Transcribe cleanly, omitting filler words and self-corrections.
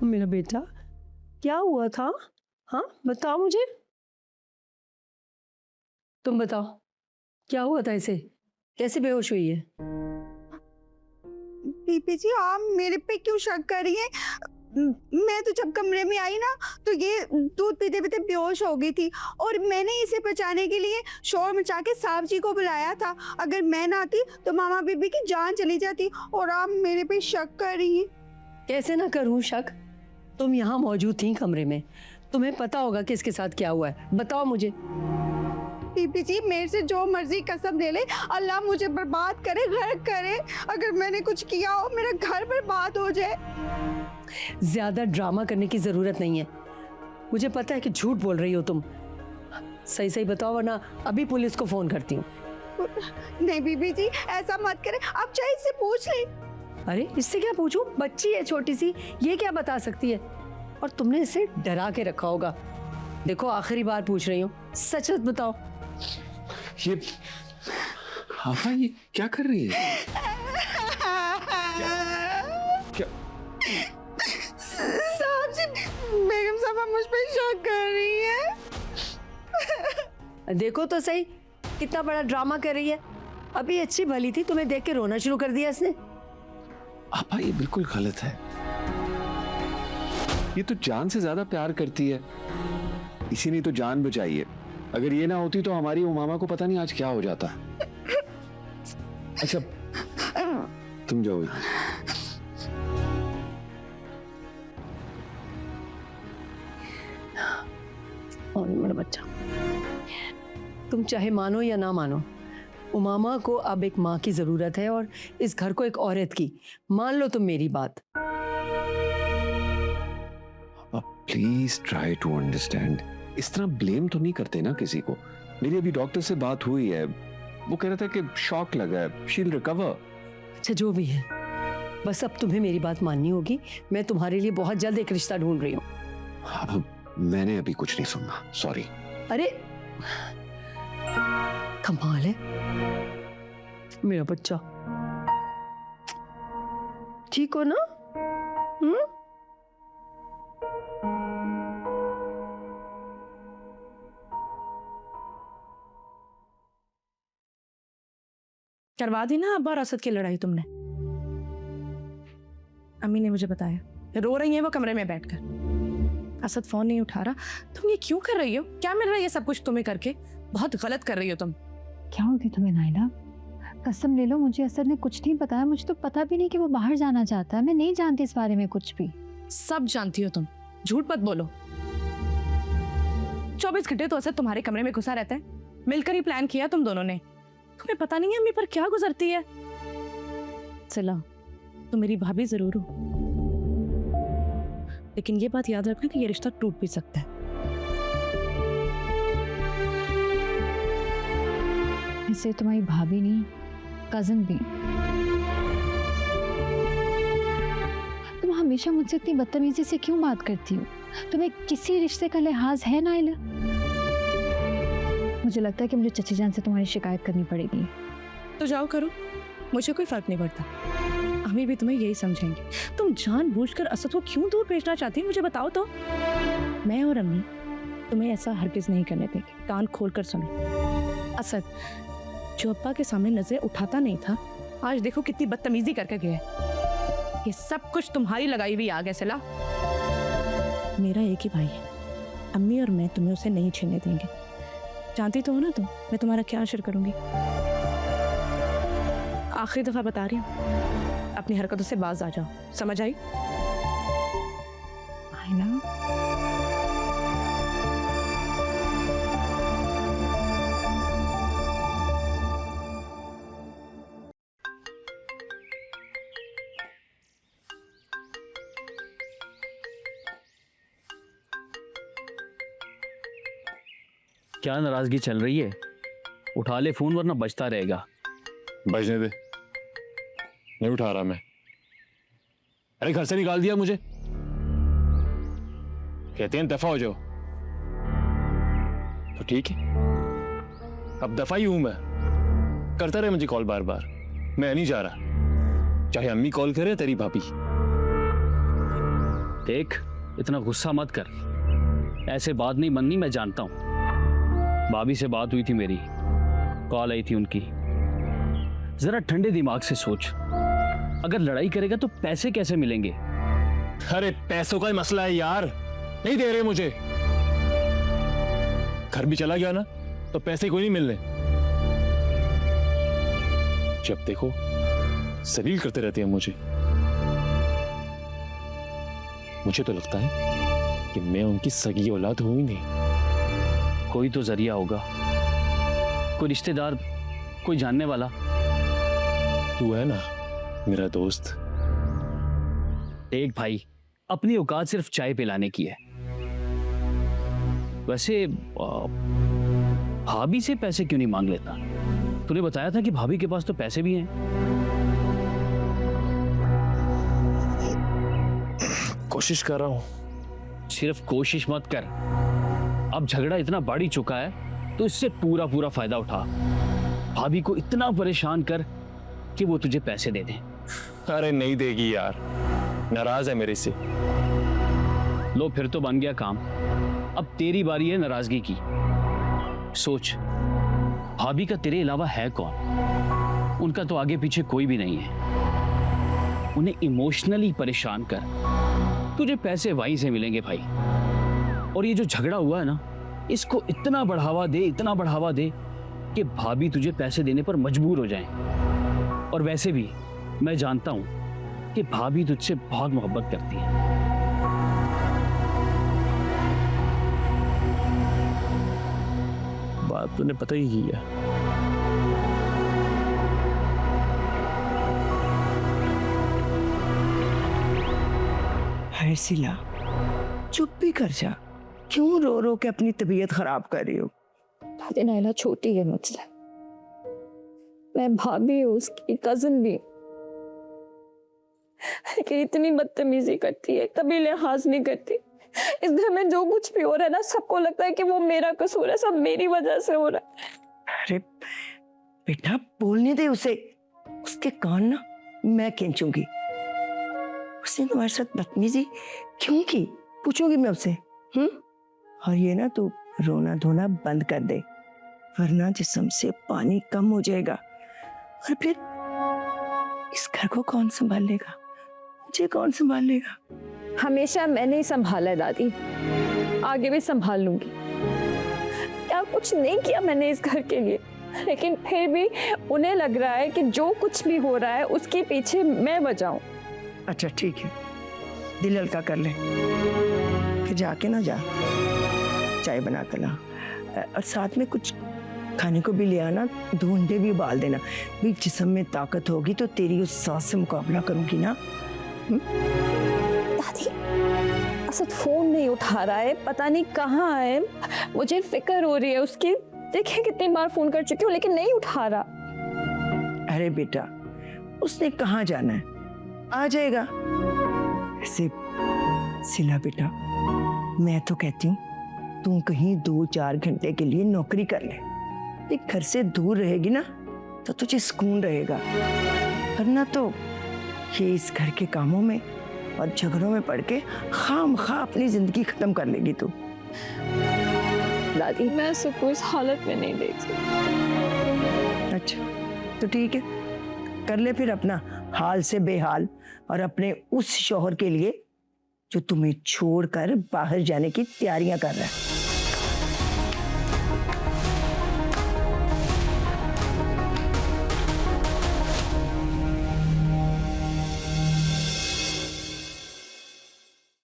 मेरा बेटा, क्या हुआ था? हाँ, बताओ मुझे। तुम बताओ, क्या हुआ था इसे? कैसे बेहोश हुई है? बीबी जी, आप मेरे पे क्यों शक कर रही हैं? मैं तो जब कमरे में आई ना, तो ये दूध पीते पीते बेहोश हो गई थी और मैंने इसे बचाने के लिए शोर मचा के साहब जी को बुलाया था। अगर मैं ना आती तो मामा बीबी की जान चली जाती और आप मेरे पे शक कर रही हैं। कैसे ना करूं शक? तुम यहाँ मौजूद थी कमरे में, तुम्हें पता होगा कि इसके साथ क्या हुआ है। बताओ मुझे। बीबी जी, मेरे से जो मर्जी कसम ले ले, अल्लाह मुझे बर्बाद करे, गर्क करे। अगर मैंने कुछ किया हो, मेरा घर बर्बाद हो जाए। ज्यादा ड्रामा करने की जरूरत नहीं है। मुझे पता है कि झूठ बोल रही हो तुम। सही सही बताओ, वरना अभी पुलिस को फोन करती हूँ। नहीं बीबी जी, ऐसा मत करें, आप चाहे इससे पूछ लें। अरे इससे क्या पूछूं? बच्ची है छोटी सी, ये क्या बता सकती है? और तुमने इसे डरा के रखा होगा। देखो, आखिरी बार पूछ रही हूँ, सच सच बताओ। ये आफा, ये क्या कर रही है? क्या? साहब जी, बेगम साहबा मुझ पे शक कर रही है। देखो तो सही, कितना बड़ा ड्रामा कर रही है। अभी अच्छी भली थी, तुम्हें देख के रोना शुरू कर दिया इसने। आपा, ये बिल्कुल गलत है। ये तो जान से ज्यादा प्यार करती है, इसी ने तो जान बचाई है। अगर ये ना होती तो हमारी उमामा को पता नहीं आज क्या हो जाता। अच्छा, तुम जाओ। और मेरा बच्चा, तुम चाहे मानो या ना मानो, उमामा को अब एक माँ की जरूरत है और इस घर को एक औरत की। मान लो तुम मेरी बात। Please try to understand. इस तरह ब्लेम तो नहीं करते ना किसी को। मेरी अभी डॉक्टर से बात हुई है, वो कह रहा था कि शॉक लगा है, शी विल रिकवर। अच्छा, जो भी है, बस अब तुम्हें मेरी बात माननी होगी। मैं तुम्हारे लिए बहुत जल्द एक रिश्ता ढूंढ रही हूँ। मैंने अभी कुछ नहीं सुनना, सॉरी। अरे कमाल है मेरा बच्चा। ठीक हो ना? करवा दी ना अब्बा और असद की लड़ाई तुमने? अम्मी ने मुझे बताया रो रही है वो कमरे में बैठकर। असद फोन नहीं उठा रहा। तुम ये क्यों कर रही हो? क्या मिल रहा है ये सब कुछ तुम्हें करके? बहुत गलत कर रही हो तुम। क्या होगी तुम्हें नाइला? कसम ले लो, मुझे असद ने कुछ नहीं बताया। मुझे तो पता भी नहीं कि वो बाहर जाना चाहता है। मैं नहीं जानती इस बारे में कुछ भी। सब जानती हो तुम, झूठ मत बोलो। 24 घंटे तो असद तुम्हारे कमरे में घुसा रहता है। मिलकर ही प्लान किया तुम दोनों ने। तुम्हें पता नहीं है अम्मी पर क्या गुजरती है। सिला, तुम मेरी भाभी जरूर हो, लेकिन ये बात याद रखना कि ये रिश्ता टूट भी सकता है। इसे तुम्हारी भाभी नहीं, कजन भी। तुम हमेशा मुझसे इतनी बदतमीजी से क्यों बात करती हो? तुम्हें किसी रिश्ते का लिहाज है नाइला? मुझे लगता है कि मुझे चची जान से तुम्हारी शिकायत करनी पड़ेगी। तो जाओ करो, मुझे कोई फर्क नहीं पड़ता। अम्मी भी तुम्हें यही समझेंगे। तुम जानबूझकर असद को क्यों दूर भेजना चाहती हो, मुझे बताओ तो। मैं और अम्मी तुम्हें ऐसा हरगिज नहीं करने देंगे। कान खोलकर सुन लो। असद जो अब्बा के सामने नजरें उठाता नहीं था, आज देखो कितनी बदतमीजी करके गया है। ये सब कुछ तुम्हारी लगाई हुई आग है सिला। मेरा एक ही भाई है, अम्मी और मैं तुम्हें उसे नहीं छीनने देंगे। जानती तो हो ना तुम मैं तुम्हारा क्या असर करूंगी। आखिरी दफा बता रही हूँ, अपनी हरकतों से बाज आ जाओ, समझ आई? नाइला, क्या नाराजगी चल रही है? उठा ले फोन वरना बजता रहेगा। बजने दे, नहीं उठा रहा मैं। अरे घर से निकाल दिया मुझे, कहते हैं दफा हो जाओ। तो ठीक है, अब दफा ही हूं मैं। करता रहे मुझे कॉल बार बार, मैं नहीं जा रहा। चाहे अम्मी कॉल करे तेरी भाभी। देख, इतना गुस्सा मत कर, ऐसे बात नहीं बननी, मैं जानता हूँ। भाभी से बात हुई थी मेरी, कॉल आई थी उनकी। जरा ठंडे दिमाग से सोच, अगर लड़ाई करेगा तो पैसे कैसे मिलेंगे? अरे पैसों का ही मसला है यार, नहीं दे रहे मुझे। घर भी चला गया ना तो पैसे कोई नहीं मिलने। जब देखो जलील करते रहते हैं मुझे। मुझे तो लगता है कि मैं उनकी सगी औलाद हूं ही नहीं। कोई तो जरिया होगा, कोई रिश्तेदार, कोई जानने वाला। तू है ना मेरा दोस्त। देख भाई, अपनी औकात सिर्फ चाय पिलाने की है। वैसे भाभी से पैसे क्यों नहीं मांग लेता? तूने बताया था कि भाभी के पास तो पैसे भी हैं। कोशिश कर रहा हूं। सिर्फ कोशिश मत कर, अब झगड़ा इतना बढ़ ही चुका है तो इससे पूरा पूरा फायदा उठा। भाभी को इतना परेशान कर कि वो तुझे पैसे दे दे। अरे नहीं देगी यार, नाराज है मेरे से। लो, फिर तो बन गया काम। अब तेरी बारी है नाराजगी की। सोच, भाभी का तेरे अलावा है कौन? उनका तो आगे पीछे कोई भी नहीं है। उन्हें इमोशनली परेशान कर, तुझे पैसे वहीं से मिलेंगे भाई। और ये जो झगड़ा हुआ है ना, इसको इतना बढ़ावा दे, इतना बढ़ावा दे कि भाभी तुझे पैसे देने पर मजबूर हो जाएं। और वैसे भी मैं जानता हूं कि भाभी तुझसे बहुत मोहब्बत करती है। बात तूने पता ही की है। सिला, चुप भी कर जा। क्यों रो रो के अपनी तबीयत खराब कर रही हो? दादी नाइला छोटी है मुझसे, मैं भाभी हूँ, उसकी कजिन भी। लेकिन इतनी बदतमीजी करती है, कभी लिहाज नहीं करती। इस घर में जो कुछ भी हो रहा है ना, सबको लगता है कि वो मेरा कसूर है, सब मेरी वजह से हो रहा है। अरे बेटा, बोलने दे उसे। उसके कान ना मैं खींचूंगी। उसने तुम्हारे साथ बदतमीजी क्यों की, पूछूंगी मैं उससे। और ये ना तू रोना धोना बंद कर दे, वरना जिस्म से पानी कम हो जाएगा। और फिर इस घर को कौन संभाल लेगा? मुझे कौन संभाल लेगा? हमेशा मैंने ही संभाला है दादी, आगे भी संभाल लूंगी। क्या कुछ नहीं किया मैंने इस घर के लिए, लेकिन फिर भी उन्हें लग रहा है कि जो कुछ भी हो रहा है उसके पीछे मैं वजह हूं। अच्छा ठीक है, दिल हल्का कर ले, फिर जाके ना जा, चाय बना कर ला, और साथ में कुछ खाने को भी ले आना, ढूंढे भी उबाल देना। भी जिस्म में ताकत होगी तो तेरी उस सास से मुकाबला करूंगी ना। दादी, असद फोन नहीं उठा रहा है, पता नहीं कहाँ है। मुझे फिक्र हो रही है उसकी। देखिए कितनी बार फोन कर चुकी हूँ लेकिन नहीं उठा रहा। अरे बेटा, उसने कहाँ जाना है, आ जाएगा। ऐसे सिला बेटा, मैं तो कहती हूँ तू कहीं 2-4 घंटे के लिए नौकरी कर ले। एक घर से दूर रहेगी ना तो तुझे सुकून रहेगा, वरना तो ये इस घर के कामों में और झगड़ों में पड़ के खामखा अपनी जिंदगी खत्म कर लेगी तू। दादी, मैं सुकून इस हालत में नहीं देख सकती। अच्छा तो ठीक है, कर ले फिर अपना हाल से बेहाल, और अपने उस शौहर के लिए जो तुम्हें छोड़कर बाहर जाने की तैयारियां कर रहा है।